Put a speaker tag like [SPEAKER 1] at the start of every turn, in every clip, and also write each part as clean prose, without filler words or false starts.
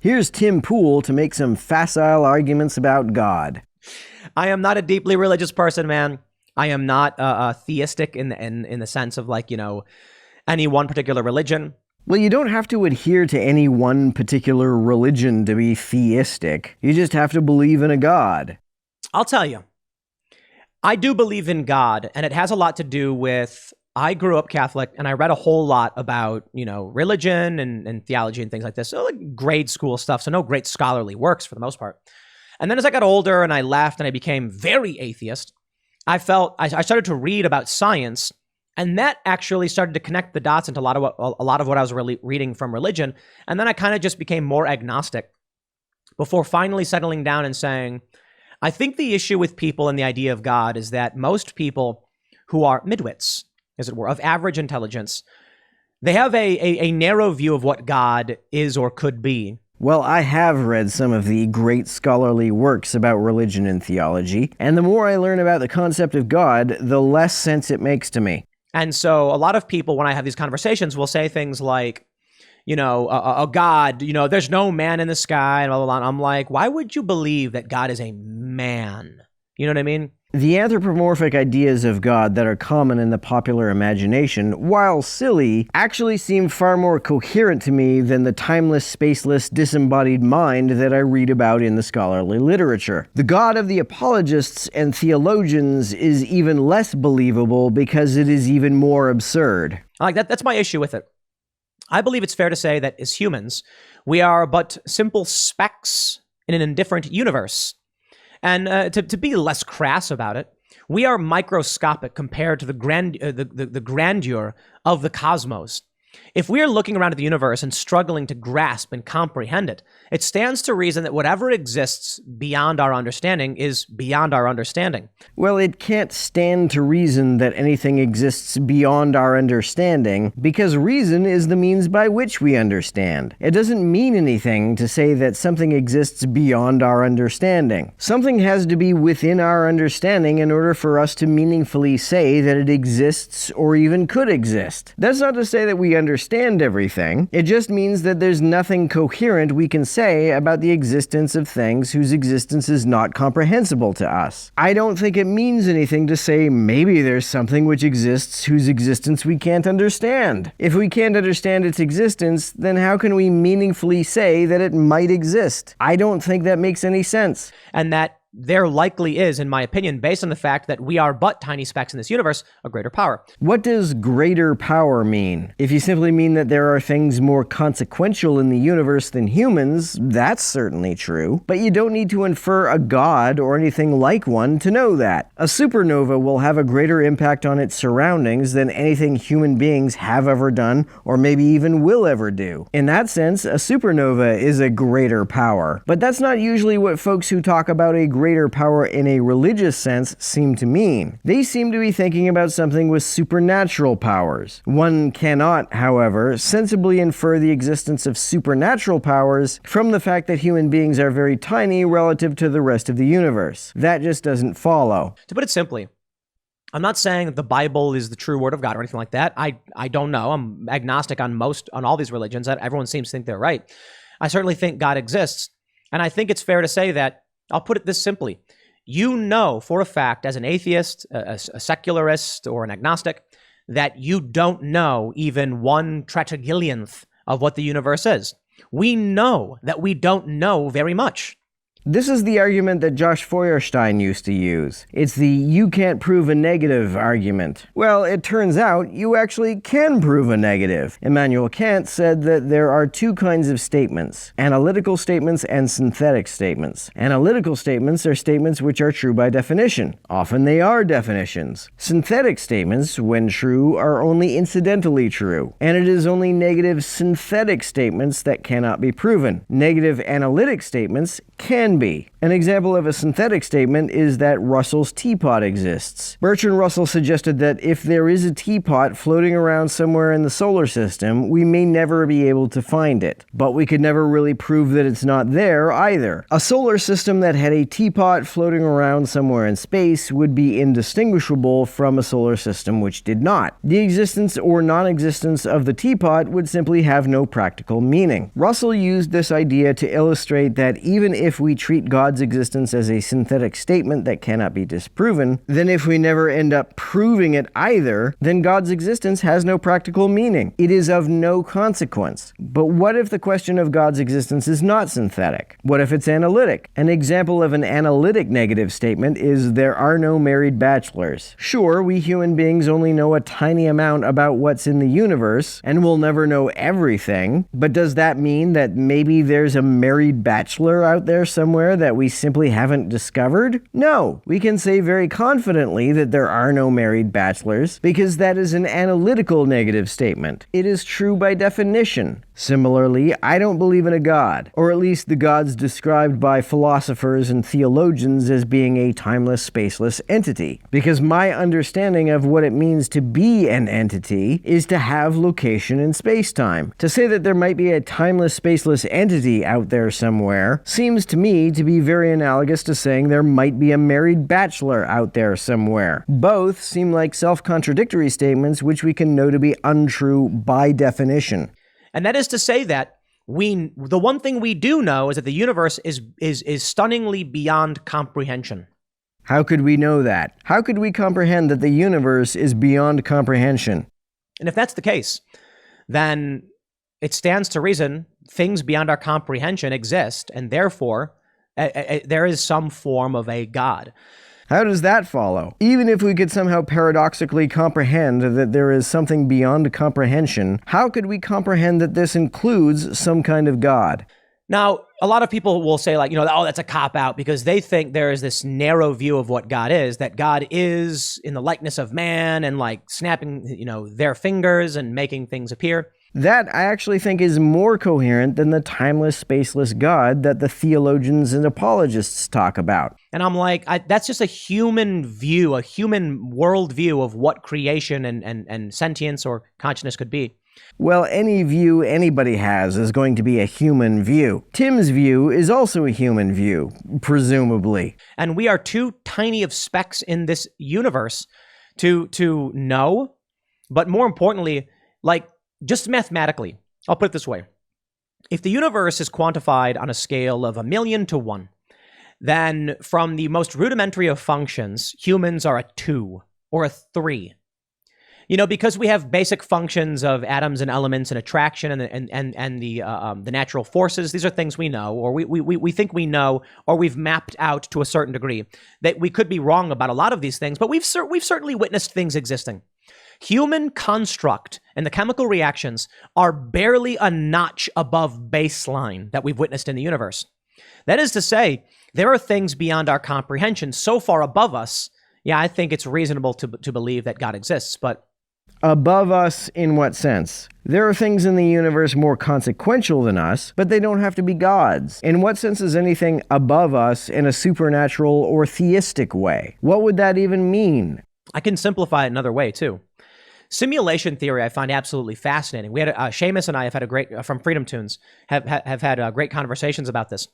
[SPEAKER 1] Here's Tim Pool to make some facile arguments about God.
[SPEAKER 2] I am not a deeply religious person, man. I am not theistic in the sense of any one particular religion.
[SPEAKER 1] Well, you don't have to adhere to any one particular religion to be theistic. You just have to believe in a God.
[SPEAKER 2] I'll tell you, I do believe in God, and it has a lot to do with, I grew up Catholic, and I read a whole lot about, religion and theology and things like this. So like grade school stuff, so no great scholarly works for the most part. And then as I got older and I left and I became very atheist, I started to read about science, and that actually started to connect the dots into a lot of what I was really reading from religion. And then I kind of just became more agnostic before finally settling down and saying, I think the issue with people and the idea of God is that most people who are midwits, as it were, of average intelligence, they have a narrow view of what God is or could be.
[SPEAKER 1] Well, I have read some of the great scholarly works about religion and theology, and the more I learn about the concept of God, the less sense it makes to me.
[SPEAKER 2] And so a lot of people, when I have these conversations, will say things like, a God, there's no man in the sky, and blah, blah, blah. And I'm like, why would you believe that God is a man? You know what I mean?
[SPEAKER 1] The anthropomorphic ideas of God that are common in the popular imagination, while silly, actually seem far more coherent to me than the timeless, spaceless, disembodied mind that I read about in the scholarly literature. The God of the apologists and theologians is even less believable because it is even more absurd.
[SPEAKER 2] I like that. That's my issue with it. I believe it's fair to say that as humans, we are but simple specks in an indifferent universe. And to be less crass about it, we are microscopic compared to the grandeur of the cosmos. If we are looking around at the universe and struggling to grasp and comprehend it, it stands to reason that whatever exists beyond our understanding is beyond our understanding.
[SPEAKER 1] Well, it can't stand to reason that anything exists beyond our understanding, because reason is the means by which we understand. It doesn't mean anything to say that something exists beyond our understanding. Something has to be within our understanding in order for us to meaningfully say that it exists or even could exist. That's not to say that we understand everything. It just means that there's nothing coherent we can say about the existence of things whose existence is not comprehensible to us. I don't think it means anything to say maybe there's something which exists whose existence we can't understand. If we can't understand its existence, then how can we meaningfully say that it might exist? I don't think that makes any sense.
[SPEAKER 2] And that there likely is, in my opinion, based on the fact that we are but tiny specks in this universe, a greater power.
[SPEAKER 1] What does greater power mean? If you simply mean that there are things more consequential in the universe than humans, that's certainly true. But you don't need to infer a god or anything like one to know that. A supernova will have a greater impact on its surroundings than anything human beings have ever done, or maybe even will ever do. In that sense, a supernova is a greater power. But that's not usually what folks who talk about a greater power in a religious sense seem to mean. They seem to be thinking about something with supernatural powers. One cannot, however, sensibly infer the existence of supernatural powers from the fact that human beings are very tiny relative to the rest of the universe. That just doesn't follow.
[SPEAKER 2] To put it simply, I'm not saying that the Bible is the true word of God or anything like that. I don't know. I'm agnostic on all these religions. Everyone seems to think they're right. I certainly think God exists. And I think it's fair to say that, I'll put it this simply. You know for a fact, as an atheist, a secularist, or an agnostic, that you don't know even 1/300,000th of what the universe is. We know that we don't know very much.
[SPEAKER 1] This is the argument that Josh Feuerstein used to use. It's the you can't prove a negative argument. Well, it turns out you actually can prove a negative. Immanuel Kant said that there are two kinds of statements: analytical statements and synthetic statements. Analytical statements are statements which are true by definition. Often they are definitions. Synthetic statements, when true, are only incidentally true. And it is only negative synthetic statements that cannot be proven. Negative analytic statements can can be. An example of a synthetic statement is that Russell's teapot exists. Bertrand Russell suggested that if there is a teapot floating around somewhere in the solar system, we may never be able to find it. But we could never really prove that it's not there either. A solar system that had a teapot floating around somewhere in space would be indistinguishable from a solar system which did not. The existence or non-existence of the teapot would simply have no practical meaning. Russell used this idea to illustrate that even if we treat God's existence as a synthetic statement that cannot be disproven, then if we never end up proving it either, then God's existence has no practical meaning. It is of no consequence. But what if the question of God's existence is not synthetic? What if it's analytic? An example of an analytic negative statement is there are no married bachelors. Sure, we human beings only know a tiny amount about what's in the universe, and we'll never know everything, but does that mean that maybe there's a married bachelor out there somewhere that we simply haven't discovered? No, we can say very confidently that there are no married bachelors because that is an analytical negative statement. It is true by definition. Similarly, I don't believe in a God, or at least the gods described by philosophers and theologians as being a timeless, spaceless entity, because my understanding of what it means to be an entity is to have location in space-time. To say that there might be a timeless, spaceless entity out there somewhere seems to me to be very analogous to saying there might be a married bachelor out there somewhere. Both seem like self-contradictory statements which we can know to be untrue by definition.
[SPEAKER 2] And that is to say that the one thing we do know is that the universe is stunningly beyond comprehension.
[SPEAKER 1] How could we know that? How could we comprehend that the universe is beyond comprehension?
[SPEAKER 2] And if that's the case, then it stands to reason things beyond our comprehension exist, and therefore there is some form of a God.
[SPEAKER 1] How does that follow? Even if we could somehow paradoxically comprehend that there is something beyond comprehension, how could we comprehend that this includes some kind of God?
[SPEAKER 2] Now, a lot of people will say, like, oh, that's a cop-out, because they think there is this narrow view of what God is, that God is in the likeness of man and like snapping, their fingers and making things appear.
[SPEAKER 1] That, I actually think, is more coherent than the timeless, spaceless God that the theologians and apologists talk about.
[SPEAKER 2] And I'm like, that's just a human view, a human worldview of what creation and sentience or consciousness could be.
[SPEAKER 1] Well, any view anybody has is going to be a human view. Tim's view is also a human view, presumably.
[SPEAKER 2] And we are too tiny of specks in this universe to know, but more importantly, like, just mathematically, I'll put it this way. If the universe is quantified on a scale of 1,000,000 to 1, then from the most rudimentary of functions, humans are a 2 or a 3. Because we have basic functions of atoms and elements and attraction and the natural forces. These are things we know, or we think we know, or we've mapped out to a certain degree. That we could be wrong about a lot of these things, but we've certainly witnessed things existing. Human construct and the chemical reactions are barely a notch above baseline that we've witnessed in the universe. That is to say, there are things beyond our comprehension so far above us. Yeah, I think it's reasonable to believe that God exists, but...
[SPEAKER 1] Above us in what sense? There are things in the universe more consequential than us, but they don't have to be gods. In what sense is anything above us in a supernatural or theistic way? What would that even mean?
[SPEAKER 2] I can simplify it another way, too. Simulation theory I find absolutely fascinating. We had Seamus and I have had a great, from Freedom Tunes, have had great conversations about this.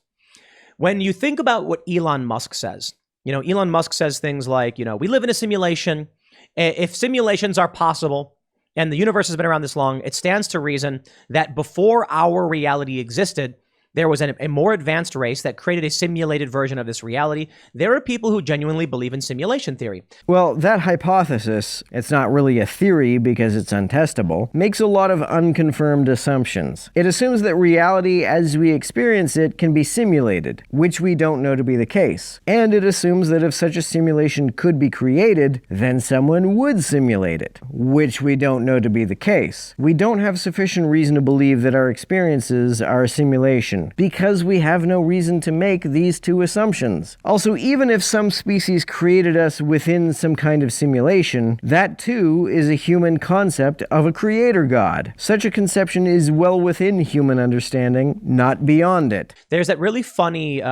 [SPEAKER 2] When you think about what Elon Musk says, Elon Musk says things like, we live in a simulation. If simulations are possible, and the universe has been around this long, it stands to reason that before our reality existed, there was a more advanced race that created a simulated version of this reality. There are people who genuinely believe in simulation theory.
[SPEAKER 1] Well, that hypothesis, it's not really a theory because it's untestable, makes a lot of unconfirmed assumptions. It assumes that reality as we experience it can be simulated, which we don't know to be the case. And it assumes that if such a simulation could be created, then someone would simulate it, which we don't know to be the case. We don't have sufficient reason to believe that our experiences are a simulation, because we have no reason to make these two assumptions. Also, even if some species created us within some kind of simulation, that too is a human concept of a creator god. Such a conception is well within human understanding, not beyond it.
[SPEAKER 2] There's that really funny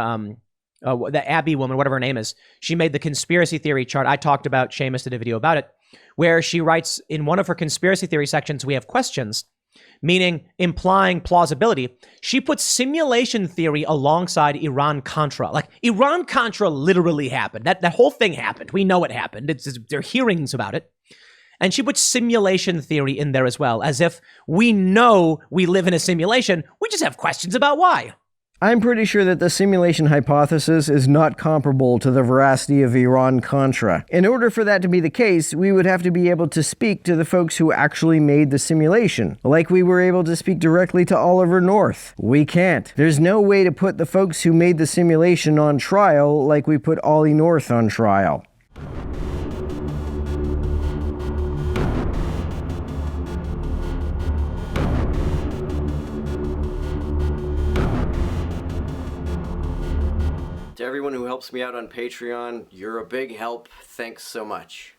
[SPEAKER 2] the Abby woman, whatever her name is, she made the conspiracy theory chart. I talked about, Seamus did a video about it, where she writes in one of her conspiracy theory sections, we have questions, meaning implying plausibility. She puts simulation theory alongside Iran-Contra. Like, Iran-Contra literally happened. That whole thing happened. We know it happened. There are hearings about it. And she puts simulation theory in there as well, as if we know we live in a simulation. We just have questions about why.
[SPEAKER 1] I'm pretty sure that the simulation hypothesis is not comparable to the veracity of Iran-Contra. In order for that to be the case, we would have to be able to speak to the folks who actually made the simulation, like we were able to speak directly to Oliver North. We can't. There's no way to put the folks who made the simulation on trial like we put Ollie North on trial. To everyone who helps me out on Patreon, you're a big help. Thanks so much.